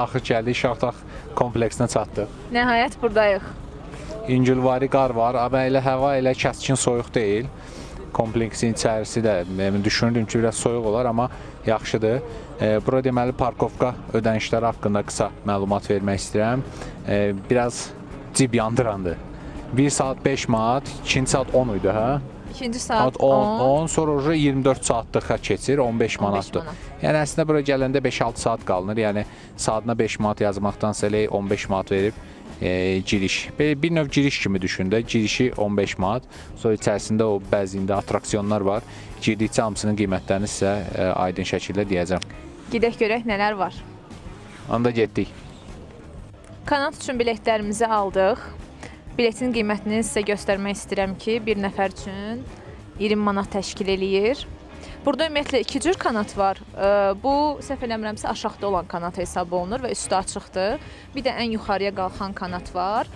axır gəldik, Şahdağ kompleksinə çatdıq. Nəhayət buradayıq. İncilvari qar var, amma elə hava elə kəskin soyuq deyil. Kompleksin içərisi də düşünürdüm ki, biraz soyuq olar, amma yaxşıdır. Bura deməli parkovka ödənişləri haqqında qısa məlumat vermək istəyirəm. Biraz cib yandırandır. 1 saat 5 manat, 2-ci saat 10 idi, hə? İkinci saat 10, sonra 24 saatlıq keçir, 15 manatdır. Yəni əslində bura gələndə 5-6 saat qalınır. Yəni saatına 5 manat yazmaqdansa elə 15 manat verib giriş. Bir növ giriş kimi düşündə. Girişi 15 manat. Sonra içərisində o bəzində atraksiyonlar var. Girdikcə hamısının qiymətlərini sizə aydın şəkildə deyəcəm. Gedək görək nələr var. Onda getdik. Kanat üçün biletlərimizi aldıq. Biletin qiymətini sizə göstərmək istəyirəm ki, bir nəfər üçün 20 manat təşkil eləyir. Burada ümumiyyətlə 2 cür kanat var. Bu, səhv eləmirəmsə, aşağıda olan kanat hesab olunur və üstü açıqdır. Bir də ən yuxarıya qalxan kanat var.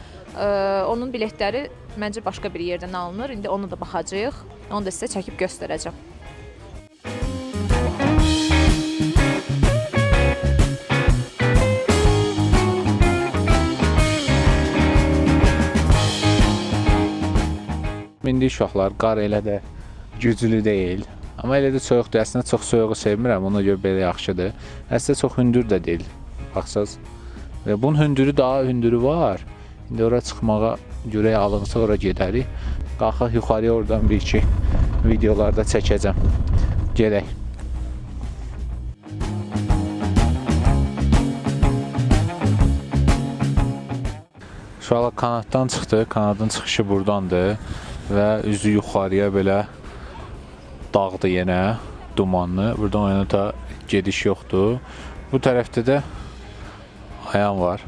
Onun biletləri məncə başqa bir yerdən alınır. İndi ona da baxacağıq. Onu da sizə çəkib göstərəcəm. İndi uşaqlar, qar elə də güclü deyil. Amma elə də soyuqdur. Əslində çox soyuğu sevmirəm, ona görə belə yaxşıdır. Əslində çox hündür də deyil. Baxsaz. Və bunun hündürü daha hündürü var. İndi ora çıxmağa görə alınsa ora gedərik. Qalxaq yuxarıya oradan bir-iki videolarda çəkəcəm. Gedək. Uşaqlar kanatdan çıxdı. Kanadın çıxışı buradandır. Və üzü yuxarıya belə dağdır yenə, dumanlı. Buradan o yana da gediş yoxdur. Bu tərəfdə də ayan var.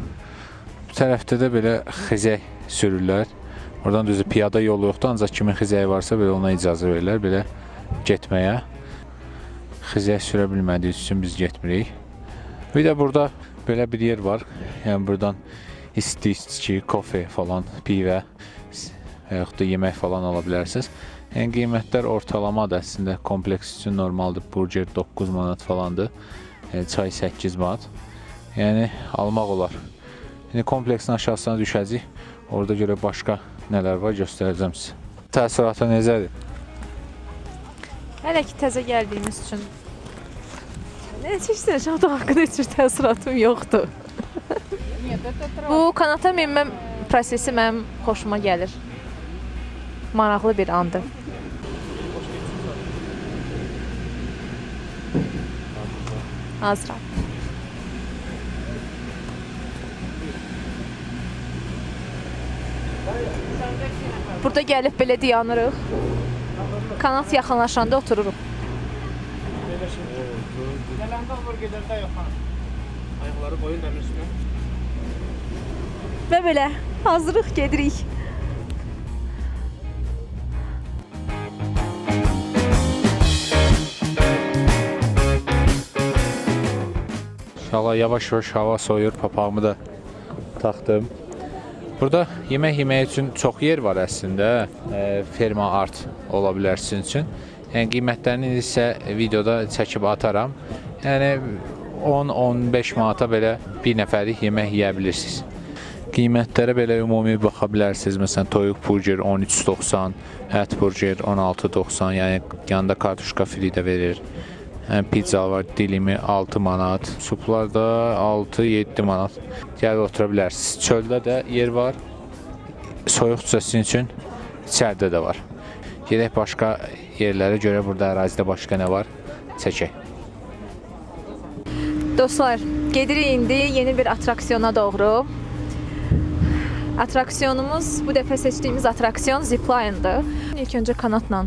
Bu tərəfdə də belə xizək sürürlər. Oradan düzü piyada yolu yoxdur, ancaq kimin xizəyi varsa belə ona icazə verirlər belə getməyə. Xizək sürə bilmədiyi üçün biz getmirik. Bir də burada belə bir yer var. Yəni buradan isti içki, kofe falan, pivə və yaxud da yemək falan ala bilərsiniz. Yəni qiymətlər ortalamadır əslində. Kompleks üçün normaldır. Burger 9 manat falandır. Çay 8 manat. Yəni almaq olar. İndi kompleksin aşağısına düşəcəyik. Orada görə başqa nələr var göstərəcəm sizə. Təəssüratı necədir? Hələ ki təzə gəldiyimiz üçün necə istəyirəm, Şahdağ haqqında heç bir təəssüratım yoxdur. Bu kanata minmə prosesi mənim xoşuma gəlir. Maraqlı bir andır. Azra. Burada gəlib belə dayanırıq. Kanat yaxınlaşanda otururuq. Gələndə olur, gedəndə yox. Ayaqları qoyun dəmir üstünə. Və belə hazırıq, gedirik. İnşallah yavaş-yavaş hava soyur, papağımı da taxdım. Burada yemək yemək üçün çox yer var əslində. Ferma art ola bilər sizin üçün. Yəni qiymətlərini isə videoda çəkib ataram. Yəni 10-15 manata belə bir nəfərlik yemək yeyə bilirsiniz. Qiymətlərə belə ümumi baxa bilərsiniz. Məsələn, toyuq burger 13.90, ət burger 16.90, yəni yanında kartuşka fri də verir. Pizza var, dilimi 6 manat, suplar da 6-7 manat. Gəlib otura bilərsiniz. Çöldə də yer var. Soyuqca sizin üçün içəridə də var. Gedək başqa yerlərə görə burada ərazidə başqa nə var? Çəkək. Dostlar, gedirik indi yeni bir atraksiyona doğru. Atraksiyonumuz, bu dəfə seçdiyimiz atraksiyon zipline'dır. İlk öncə kanatla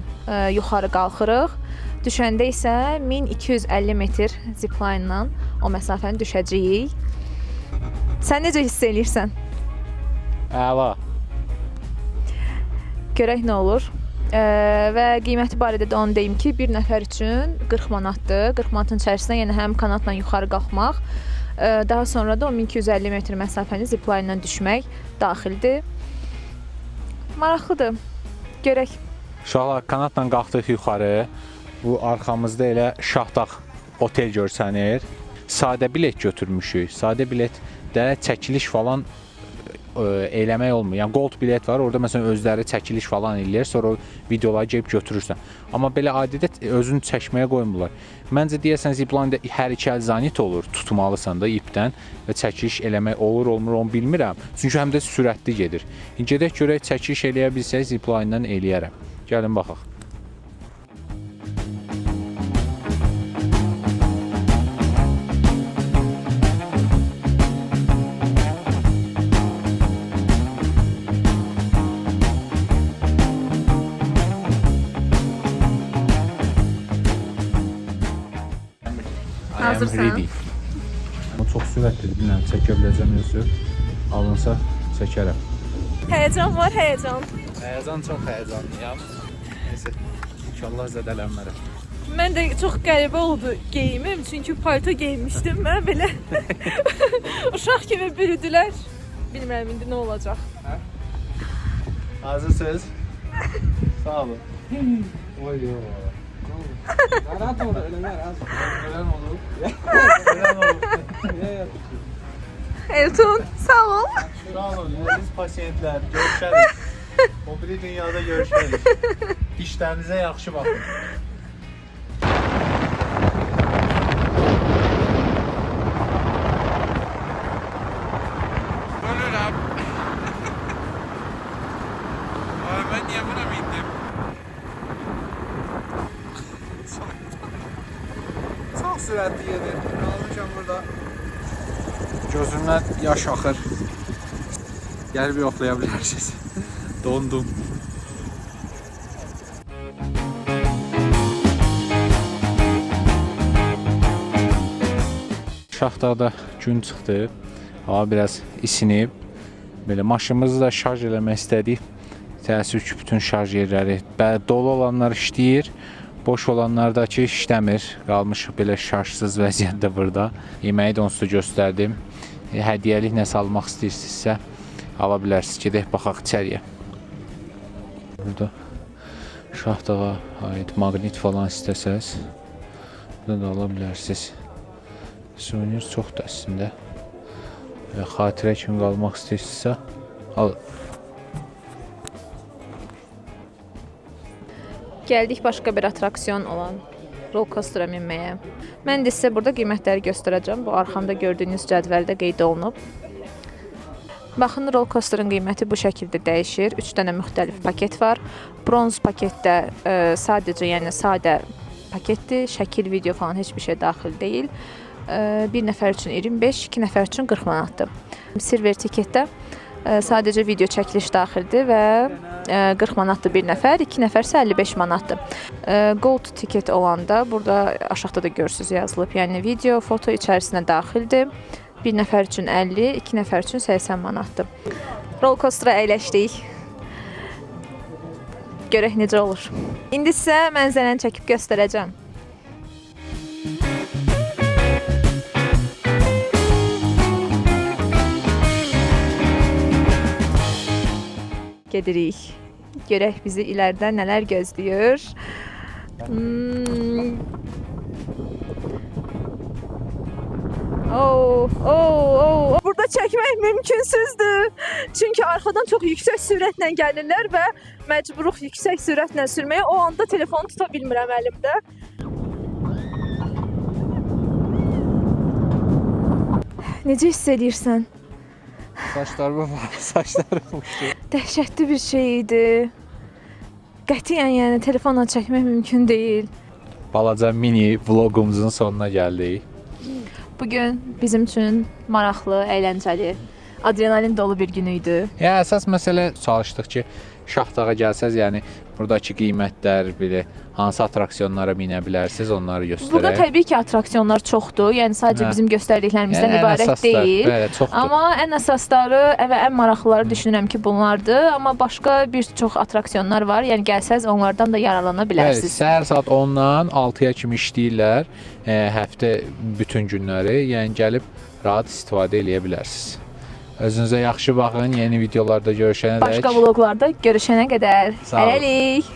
yuxarı qalxırıq. Düşəndə isə 1250 metr zipline'la o məsafəni düşəcəyik. Sən necə hiss eləyirsən? Əla. Görək nə olur. Və qiyməti barədə də onu deyim ki, bir nəfər üçün 40 manatdır. 40 manatın içərisində yenə həm kanatla yuxarı qalxmaq, daha sonra da o 1250 metr məsafəni zipline'la düşmək daxildir. Maraqlıdır. Görək. Uşaqlar, kanatla qalxdıq yuxarı. Bu arxamızda elə Şahdağ otel görsənir. sadə bilet götürmüşük. Sadə biletdə çəkiliş falan eləmək olmur. Yəni gold bilet var, orada məsələn özləri çəkiliş falan eləyir, sonra o videoları gəlib götürürsən. Amma belə adidə özünü çəkməyə qoymurlar. Məncə deyəsən zipline-də hər iki əl zanit olur, tutmalısan da ipdən və çəkiliş eləmək olur, olmur onu bilmirəm. Çünki həm də sürətli gedir. Gedək görək çəkiliş eləyə bilsək zipline-dan eləyərəm. Gəlin baxaq. Hazırsan? O çox sürətlidir, bilmirəm çəkə biləcəm yoxsa. Alınsa çəkərəm. Həyəcan var, həyəcan. Həyəcan çox həyəcanlıyam. Neyse, inşallah zədələnmərəm. Mən də çox qəribə oldu geyimim, çünki palto geyinmişdim mən belə. Uşaq kimi bürüdülər. Bilmirəm indi nə olacaq. Hazırsınız? Sağ olun. Oy yo. Rahat ol, ölümler az. Ölen olur. Ölen olur. Elton, sağ ol. Sağ olun, biz pasiyentler görüşərik. O biri dünyada görüşərik. Dişlərinize yaxşı baxın. Ölürəm. Ay, mən niyə buna bindim? Çox sürətli gedir. Qalmışam burada. Gözümdən yaş axır. Gəlib yoxlaya bilərsiniz. Dondum. Şaxtada gün çıxdı. Hava biraz isinib. Belə maşınımızı da şarj eləmək istədik. Təəssüf ki, bütün şarj yerləri dolu olanlar işləyir. Boş olanlarda ki işləmir. Qalmış belə şarjsız vəziyyətdə burada. Yeməyi də onsuz da göstərdim. Hədiyyəlik nəsə almaq istəyirsinizsə ala bilərsiniz. Gedək baxaq içəriyə. Burada şaxtağa aid maqnit falan istəsəz burada da ala bilərsiniz. Suvenir çoxdur əslində. Xatirə kimi qalmaq istəyirsinizsə alın. Gəldik başqa bir atraksiyon olan roller coaster'a minməyə. Mən də sizə burada qiymətləri göstərəcəm. Bu arxamda gördüyünüz cədvəldə qeyd olunub. Baxın, roller coaster'ın qiyməti bu şəkildə dəyişir. 3 dənə müxtəlif paket var. Bronz paketdə sadəcə, yəni sadə paketdir. Şəkil, video falan heç bir şey daxil deyil. Bir nəfər üçün 25, 2 nəfər üçün 40 manatdır. Silver tiketdə sadəcə video çəkiliş daxildir və 40 manatdır bir nəfər, 2 nəfərsə 55 manatdır. Gold tiket olanda burada aşağıda da görürsünüz yazılıb. Yəni video, foto içərisinə daxildir. Bir nəfər üçün 50, 2 nəfər üçün 80 manatdır. Roller coaster'a əyləşdik. Görək necə olur. İndi sizə mənzərəni çəkib göstərəcəm. Gedirik. Görək bizi ilərdə nələr gözləyir. Burada çəkmək mümkünsüzdür. Çünki arxadan çox yüksək sürətlə gəlirlər və məcburuq yüksək sürətlə sürməyə. O anda telefonu tuta bilmirəm əlimdə. Necə hiss edirsən? Saçlarıma bax, saçlarım uçdu. Dəhşətli bir şey idi. Qətiyyən yəni telefonla çəkmək mümkün deyil. Balaca mini vlogumuzun sonuna gəldik. Bugün bizim üçün maraqlı, əyləncəli, adrenalin dolu bir gün idi. Yəni əsas məsələ çalışdıq ki, Şaxdağa gəlsəz, yəni buradakı qiymətlər, belə hansı atraksiyonlara minə bilərsiniz, onları göstərək. Burada təbii ki, atraksiyonlar çoxdur. Yəni sadəcə bizim göstərdiklərimizdən ibarət deyil. Amma ən əsasları və ən maraqlıları düşünürəm ki, bunlardır. Amma başqa bir çox atraksiyonlar var. Yəni gəlsəz onlardan da yararlana bilərsiniz. Səhər saat 10-dan 6-ya kimi işləyirlər. Həftə bütün günləri. Yəni gəlib rahat istifadə eləyə bilərsiniz. Özünüzə yaxşı baxın. Yeni videolarda görüşənə dək. Başqa vloqlarda görüşənə qədər. Hələlik.